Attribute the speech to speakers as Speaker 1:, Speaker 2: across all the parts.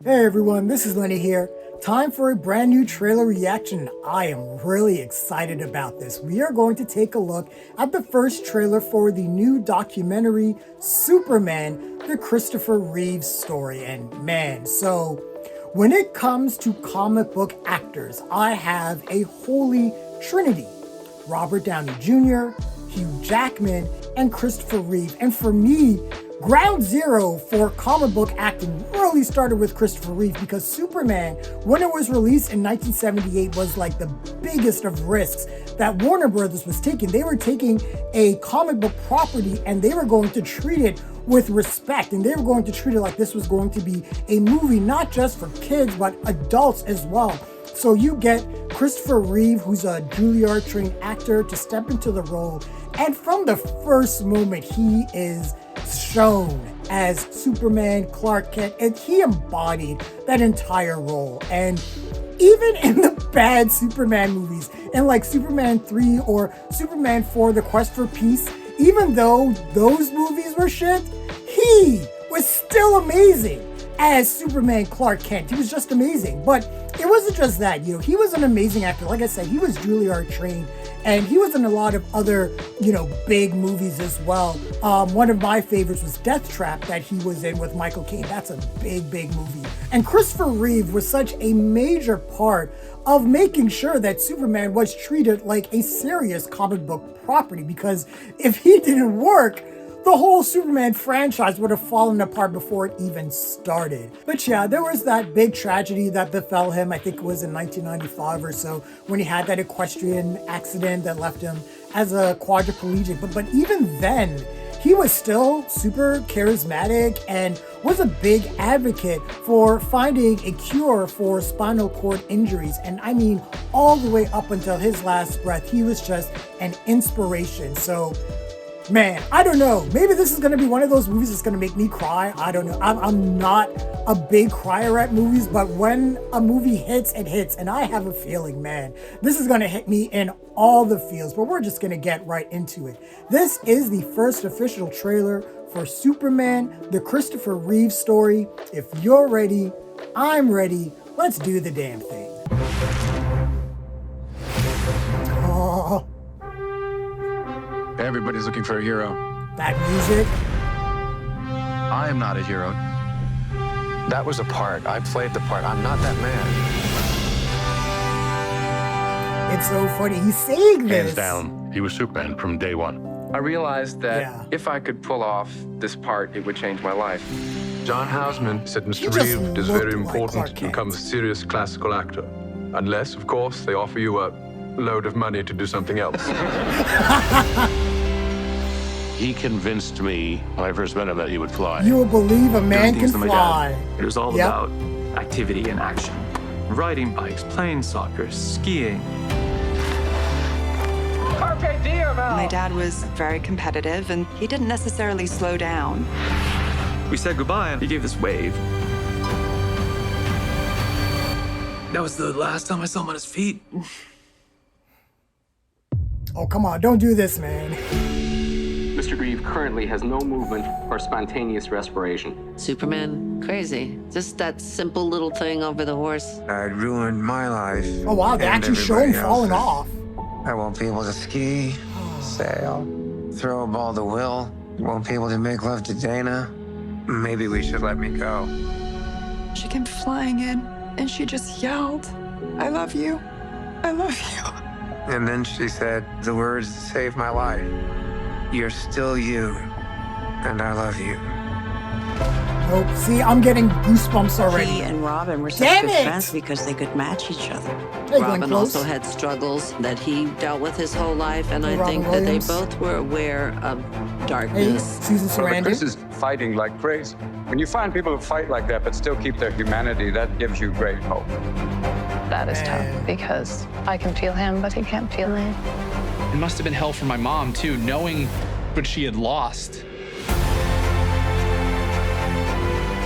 Speaker 1: Hey everyone, this is Lenny here. Time for a brand new trailer reaction. I am really excited about this. We are going to take a look at the first trailer for the new documentary, Superman, the Christopher Reeve Story. And man, so when it comes to comic book actors, I have a holy trinity. Robert Downey Jr., Hugh Jackman, and Christopher Reeve. And for me, ground zero for comic book acting really started with Christopher Reeve because Superman, when it was released in 1978, was like the biggest of risks that Warner Brothers was taking. They were taking a comic book property and they were going to treat it with respect, and they were going to treat it like this was going to be a movie not just for kids but adults as well. So you get Christopher Reeve, who's a Juilliard-trained actor, to step into the role, and from the first moment he is shown as Superman, Clark Kent, and he embodied that entire role. And even in the bad Superman movies, and like Superman 3 or Superman 4, The Quest for Peace, even though those movies were shit, he was still amazing as Superman Clark Kent. He was just amazing. But it wasn't just that, he was an amazing actor. Like I said, he was Juilliard trained, and he was in a lot of other, big movies as well. One of my favorites was Death Trap that he was in with Michael Caine. That's a big, big movie. And Christopher Reeve was such a major part of making sure that Superman was treated like a serious comic book property, because if he didn't work, the whole Superman franchise would have fallen apart before it even started. But yeah, there was that big tragedy that befell him, I think it was in 1995 or so, when he had that equestrian accident that left him as a quadriplegic. But even then, he was still super charismatic and was a big advocate for finding a cure for spinal cord injuries. And I mean, all the way up until his last breath, he was just an inspiration. So man, I don't know. Maybe this is going to be one of those movies that's going to make me cry. I don't know. I'm not a big crier at movies, but when a movie hits, it hits. And I have a feeling, man, this is going to hit me in all the feels. But we're just going to get right into it. This is the first official trailer for Superman, the Christopher Reeve Story. If you're ready, I'm ready. Let's do the damn thing. Oh.
Speaker 2: Everybody's looking for a hero.
Speaker 1: That music.
Speaker 2: I am not a hero. That was a part. I played the part. I'm not that man.
Speaker 1: It's so funny. He's saying this.
Speaker 3: Hands down, he was Superman from day one.
Speaker 4: I realized that if I could pull off this part, it would change my life.
Speaker 5: John Houseman said Mr. Reeve, it is very important to become a serious classical actor. Unless, of course, they offer you a load of money to do something else.
Speaker 3: He convinced me when I first met him that he would fly.
Speaker 1: You will believe a man can fly.
Speaker 6: It was all about activity and action. Riding bikes, playing soccer, skiing.
Speaker 4: Carpe diem, Al!
Speaker 7: My dad was very competitive, and he didn't necessarily slow down.
Speaker 6: We said goodbye, and he gave this wave. That was the last time I saw him on his feet.
Speaker 1: Oh, come on, don't do this, man.
Speaker 8: Mr. Reeve currently has no movement or spontaneous respiration.
Speaker 9: Superman, crazy. Just that simple little thing over the horse.
Speaker 10: I'd ruined my life.
Speaker 1: Oh, wow, they actually show him falling off.
Speaker 10: I won't be able to ski, sail, throw a ball to Will. Won't be able to make love to Dana. Maybe we should let me go.
Speaker 7: She came flying in, and she just yelled, "I love you. I love you."
Speaker 10: And then she said the words that saved my life. You're still you, and I love you.
Speaker 1: Nope. See, I'm getting goosebumps already.
Speaker 9: He and Robin were such good friends because they could match each other.
Speaker 1: Hey,
Speaker 9: Robin also had struggles that he dealt with his whole life, and I think that they both were aware of darkness.
Speaker 1: Hey, Susan Sarandon.
Speaker 5: Chris is fighting like crazy. When you find people who fight like that but still keep their humanity, that gives you great hope.
Speaker 11: That is tough because I can feel him, but he can't feel me.
Speaker 12: It must have been hell for my mom, too, knowing what she had lost.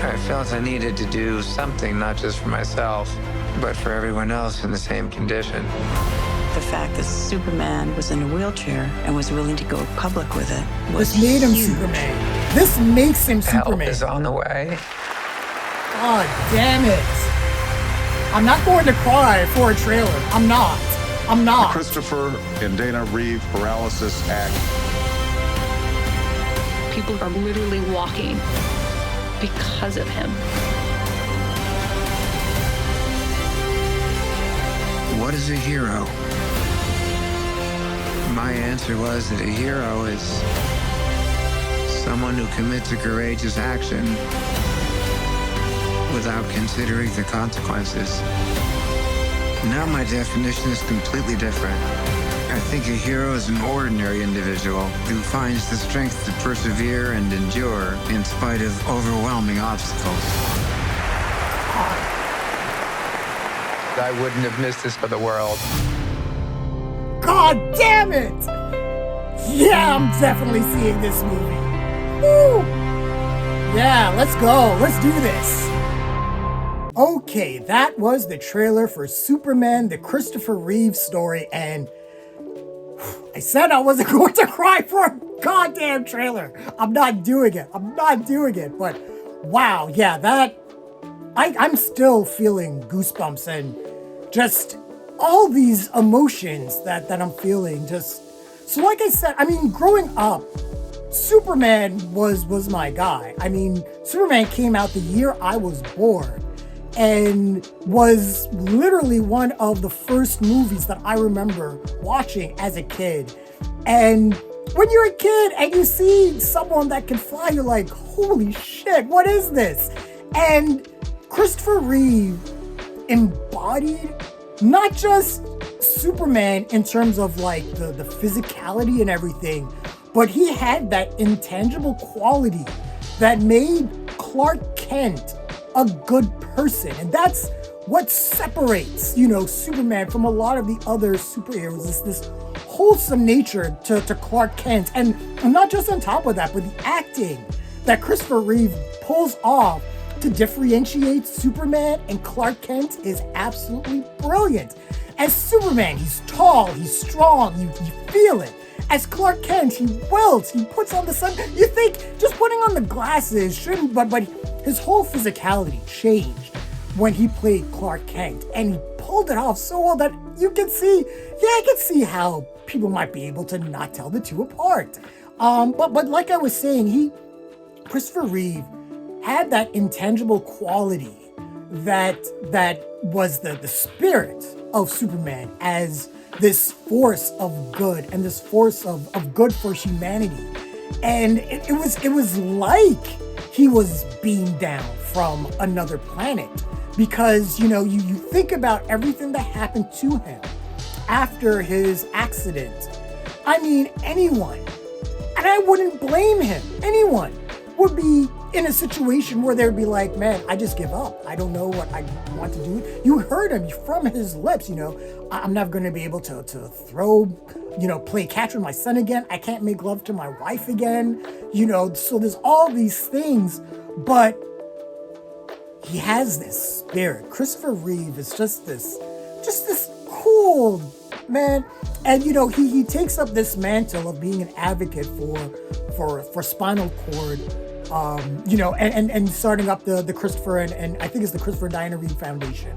Speaker 10: I felt I needed to do something, not just for myself, but for everyone else in the same condition.
Speaker 9: The fact that Superman was in a wheelchair and was willing to go public with it was
Speaker 1: This made him
Speaker 9: huge.
Speaker 1: Superman. This makes him
Speaker 10: Help
Speaker 1: Superman.
Speaker 10: is on the way.
Speaker 1: God damn it. I'm not going to cry for a trailer. I'm not.
Speaker 13: The Christopher and Dana Reeve Paralysis Act.
Speaker 11: People are literally walking because of him.
Speaker 10: What is a hero? My answer was that a hero is someone who commits a courageous action without considering the consequences. Now my definition is completely different. I think a hero is an ordinary individual who finds the strength to persevere and endure in spite of overwhelming obstacles.
Speaker 4: I wouldn't have missed this for the world.
Speaker 1: God damn it! Yeah, I'm definitely seeing this movie. Woo! Yeah, let's go. Let's do this. Okay, that was the trailer for Superman, the Christopher Reeve Story, and I said I wasn't going to cry for a goddamn trailer. I'm not doing it. But wow, yeah, I'm still feeling goosebumps and just all these emotions that I'm feeling. So like I said, I mean, growing up, Superman was my guy. I mean, Superman came out the year I was born and was literally one of the first movies that I remember watching as a kid. And when you're a kid and you see someone that can fly, you're like, holy shit, what is this? And Christopher Reeve embodied not just Superman in terms of like the physicality and everything, but he had that intangible quality that made Clark Kent a good person. And that's what separates, Superman from a lot of the other superheroes, is this wholesome nature to Clark Kent. And not just on top of that, but the acting that Christopher Reeve pulls off to differentiate Superman and Clark Kent is absolutely brilliant. As Superman, he's tall, he's strong, you feel it. As Clark Kent, he wilts, he puts on the sun. You think just putting on the glasses shouldn't, but his whole physicality changed when he played Clark Kent, and he pulled it off so well that you can see, I can see how people might be able to not tell the two apart. But like I was saying, Christopher Reeve had that intangible quality that was the spirit of Superman as this force of good and this force of good for humanity. And it was like he was beamed down from another planet, because you think about everything that happened to him after his accident. I mean, anyone, and I wouldn't blame him, anyone would be in a situation where they'd be like, man, I just give up. I don't know what I want to do. You heard him from his lips, I'm never going to be able to throw, play catch with my son again. I can't make love to my wife again, so there's all these things, but he has this spirit. Christopher Reeve is just this cool man. And, he takes up this mantle of being an advocate for spinal cord, and starting up the Christopher and I think it's the Christopher Diana Reeve Foundation.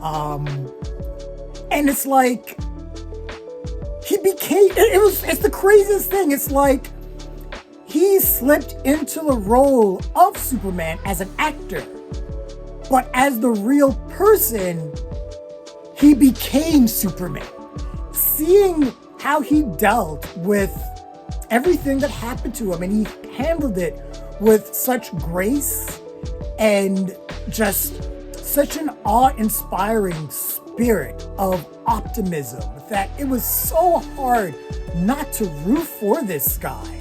Speaker 1: And it's like, it's the craziest thing. It's like he slipped into the role of Superman as an actor, but as the real person, he became Superman. Seeing how he dealt with everything that happened to him, and he handled it with such grace and just such an awe-inspiring spirit of optimism that it was so hard not to root for this guy.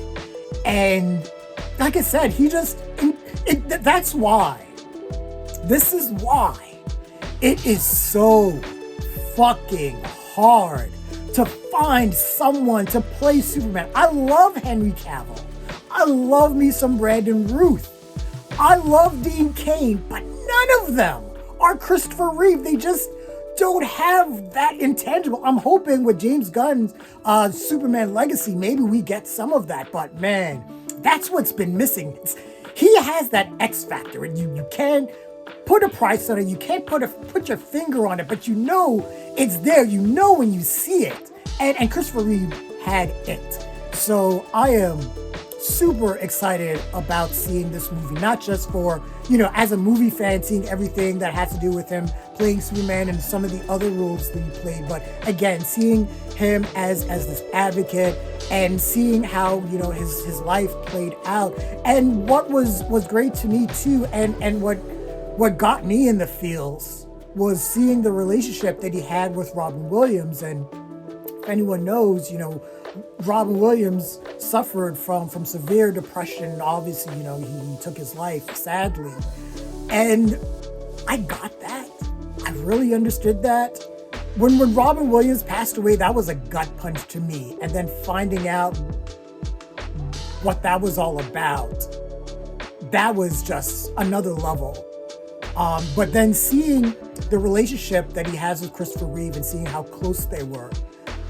Speaker 1: And like I said, that's why. This is why it is so fucking hard to find someone to play Superman. I love Henry Cavill. I love me some Brandon Routh. I love Dean Cain, but none of them are Christopher Reeve. They just don't have that intangible. I'm hoping with James Gunn's Superman Legacy, maybe we get some of that, but man, that's what's been missing. He has that X factor, and you can't put a price on it. You can't put your finger on it, but you know it's there. You know when you see it. And Christopher Reeve had it. So I am super excited about seeing this movie, not just for, you know, as a movie fan, seeing everything that has to do with him playing Superman and some of the other roles that he played, but again, seeing him as this advocate and seeing how, you know, his life played out. And what was great to me too, and what got me in the feels was seeing the relationship that he had with Robin Williams. And if anyone knows, you know, Robin Williams suffered from severe depression. Obviously, you know, he took his life, sadly. And I got that. I really understood that. When Robin Williams passed away, that was a gut punch to me. And then finding out what that was all about, that was just another level. But then seeing the relationship that he has with Christopher Reeve and seeing how close they were,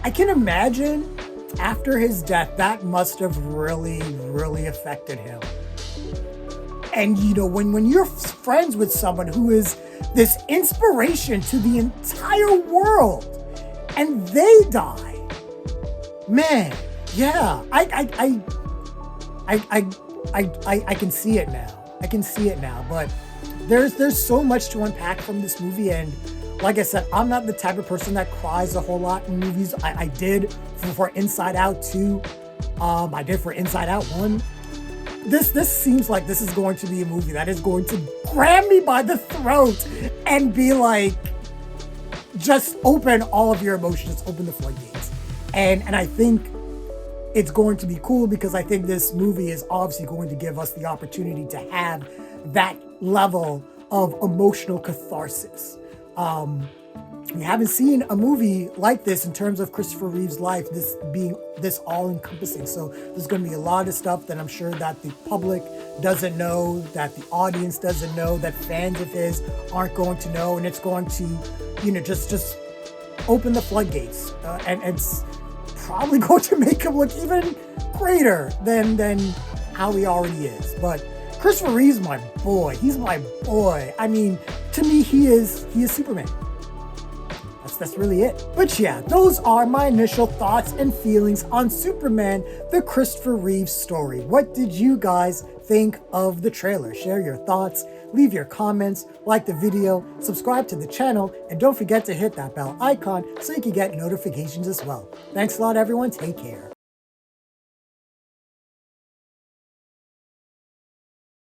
Speaker 1: I can imagine after his death, that must have really, really affected him. And, you know, when you're friends with someone who is this inspiration to the entire world and they die, man, yeah, I can see it now. I can see it now. But there's so much to unpack from this movie. And like I said, I'm not the type of person that cries a whole lot in movies. I did for Inside Out 2. I did for Inside Out 1. This seems like this is going to be a movie that is going to grab me by the throat and be like, just open all of your emotions, open the floodgates. And I think it's going to be cool because I think this movie is obviously going to give us the opportunity to have that level of emotional catharsis. We haven't seen a movie like this in terms of Christopher Reeve's life, this being this all-encompassing. So there's going to be a lot of stuff that I'm sure that the public doesn't know, that the audience doesn't know, that fans of his aren't going to know, and it's going to, you know, just open the floodgates, and it's probably going to make him look even greater than how he already is. But Christopher Reeve's my boy. He's my boy. I mean, to me, he is Superman. That's really it. But yeah, those are my initial thoughts and feelings on Superman, the Christopher Reeve story. What did you guys think of the trailer? Share your thoughts, leave your comments, like the video, subscribe to the channel, and don't forget to hit that bell icon so you can get notifications as well. Thanks a lot, everyone. Take care.